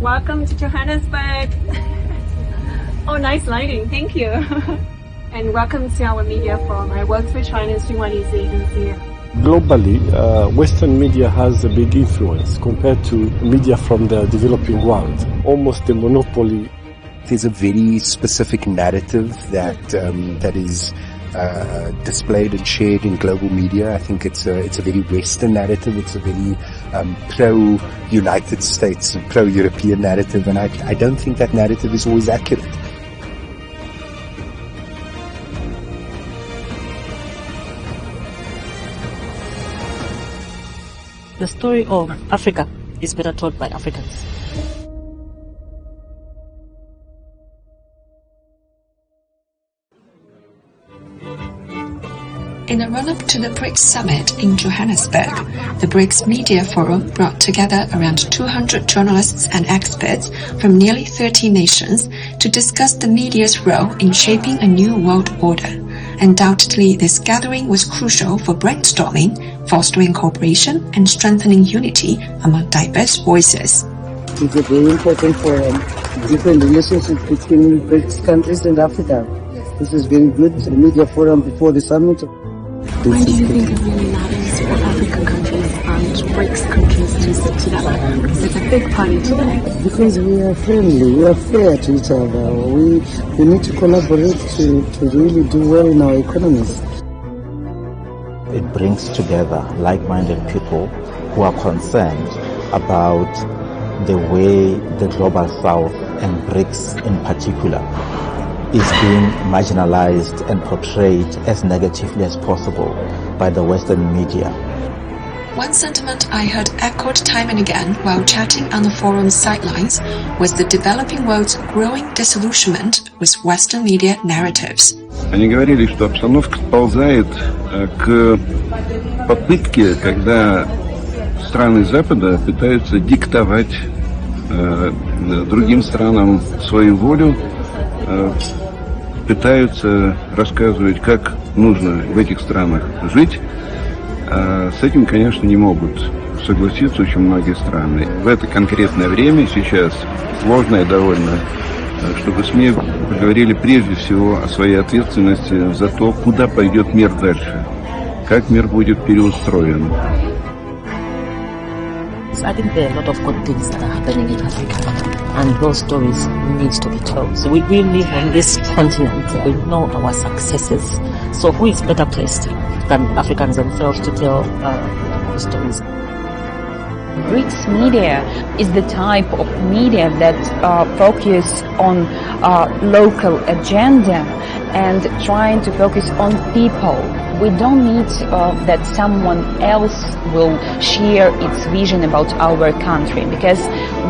Welcome to Johannesburg. Oh, nice lighting. Thank you. And welcome to our media forum. I work for China's Xinhua News Agency. Globally, Western media has a big influence compared to media from the developing world. Almost a monopoly. There's a very specific narrative that is displayed and shared in global media. I think it's a very Western narrative. It's a very pro-United States, pro-European narrative, and I don't think that narrative is always accurate. The story of Africa is better told by Africans. In the run-up to the BRICS summit in Johannesburg, the BRICS Media Forum brought together around 200 journalists and experts from nearly 30 nations to discuss the media's role in shaping a new world order. Undoubtedly, this gathering was crucial for brainstorming, fostering cooperation, and strengthening unity among diverse voices. It's a very important forum, different relationships between BRICS countries and Africa. This is very good. The media forum before the summit. Why do you think it really matters for African countries and BRICS countries to sit together? Because it's a big party today. Because we are friendly, we are fair to each other. We need to collaborate to really do well in our economies. It brings together like-minded people who are concerned about the way the Global South and BRICS in particular is being marginalized and portrayed as negatively as possible by the Western media. One sentiment I heard echoed time and again while chatting on the forum's sidelines was the developing world's growing disillusionment with Western media narratives. Они говорили, что обстановка сползает к попытке, когда страны Запада пытаются диктовать другим странам свою волю, пытаются рассказывать, как нужно в этих странах жить. С этим, конечно, не могут согласиться очень многие страны. В это конкретное время сейчас сложное довольно, чтобы СМИ поговорили прежде всего о своей ответственности за то, куда пойдет мир дальше, как мир будет переустроен. I think there are a lot of good things that are happening in Africa, and those stories need to be told. So we live on this continent, we know our successes. So who is better placed than Africans themselves to tell the stories? BRICS media is the type of media that focus on local agenda and trying to focus on people. We don't need that someone else will share its vision about our country, because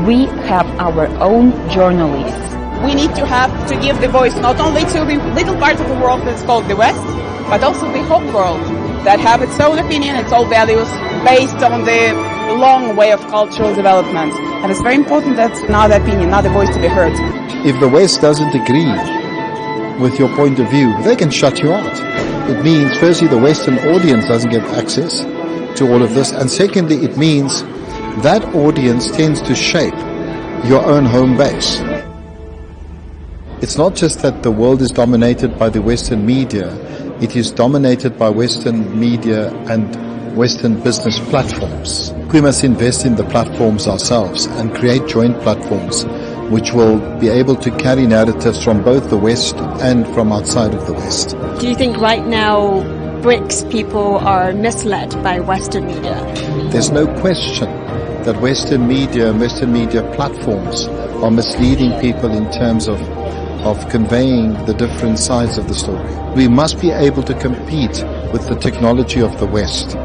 we have our own journalists. We need to give the voice not only to the little part of the world that's called the West, but also the whole world that have its own opinion, its own values based on the long way of cultural development. And it's very important that another opinion, another voice to be heard. If the West doesn't agree with your point of view, they can shut you out. It means, firstly, the Western audience doesn't get access to all of this, and secondly, it means that audience tends to shape your own home base. It's not just that the world is dominated by the Western media, it is dominated by Western media and Western business platforms. We must invest in the platforms ourselves and create joint platforms which will be able to carry narratives from both the West and from outside of the West. Do you think right now BRICS people are misled by Western media? There's no question that Western media and Western media platforms are misleading people in terms of conveying the different sides of the story. We must be able to compete with the technology of the West.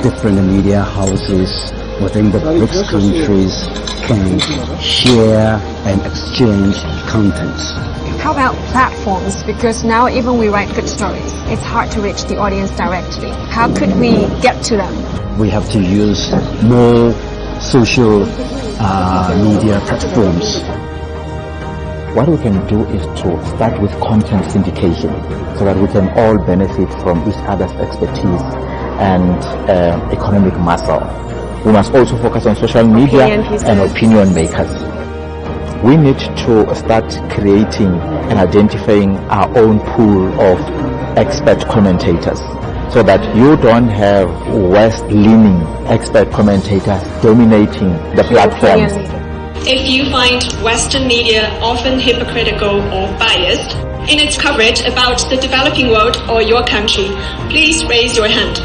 Different media houses within the BRICS countries can share and exchange contents. How about platforms? Because now even we write good stories, it's hard to reach the audience directly. How could we get to them? We have to use more social media platforms. What we can do is to start with content syndication so that we can all benefit from each other's expertise and economic muscle. we must also focus on social media and opinion makers. We need to start creating and identifying our own pool of expert commentators so that you don't have West-leaning expert commentators dominating the platforms. If you find Western media often hypocritical or biased in its coverage about the developing world or your country, please raise your hand.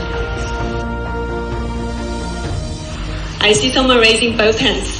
I see someone raising both hands.